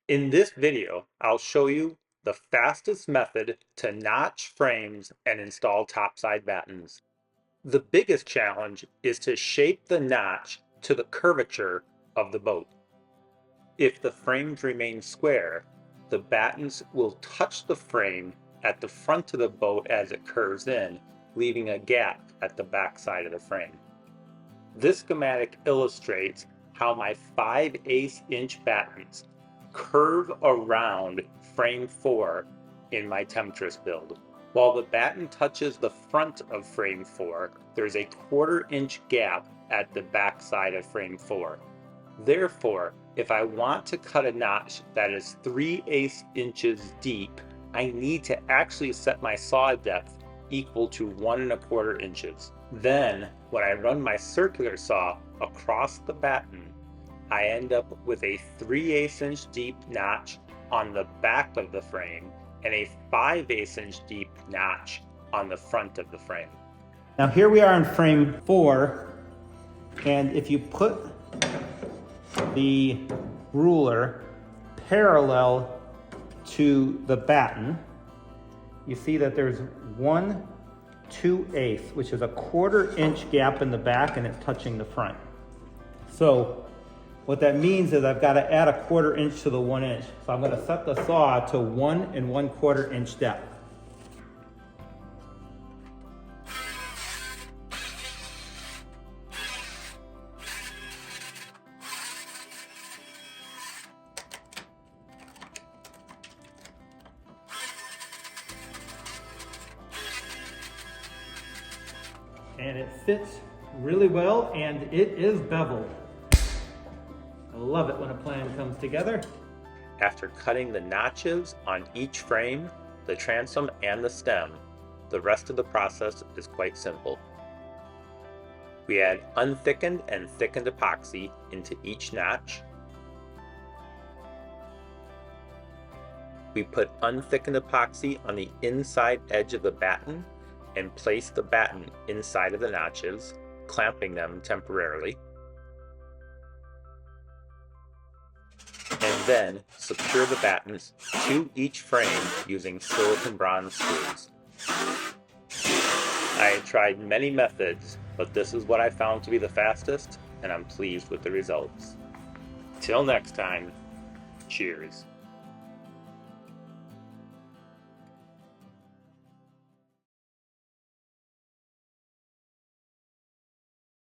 In this video, I'll show you the fastest method to notch frames and install topside battens. The biggest challenge is to shape the notch to the curvature of the boat. If the frames remain square, the battens will touch the frame at the front of the boat as it curves in, leaving a gap at the back side of the frame. This schematic illustrates how my 5/8 inch battens curve around frame 4 in my Temptress build. While the batten touches the front of frame 4, there's a 1/4 inch gap at the back side of frame 4. Therefore, if I want to cut a notch that is 3/8 inches deep, I need to actually set my saw depth equal to 1 1/4 inches. Then, when I run my circular saw across the batten, I end up with a 3/8 inch deep notch on the back of the frame and a 5/8 inch deep notch on the front of the frame. Now here we are in frame 4, and if you put the ruler parallel to the batten, you see that there's 1 2/8, which is a 1/4 inch gap in the back, and it's touching the front. So what that means is I've got to add a 1/4 inch to the 1 inch. So I'm going to set the saw to 1 1/4 inch depth. And it fits really well, and it is beveled. I love it when a plan comes together. After cutting the notches on each frame, the transom and the stem, the rest of the process is quite simple. We add unthickened and thickened epoxy into each notch. We put unthickened epoxy on the inside edge of the batten and place the batten inside of the notches, clamping them temporarily. And then secure the battens to each frame using silicone bronze screws. I tried many methods, but this is what I found to be the fastest, and I'm pleased with the results. Till next time, cheers.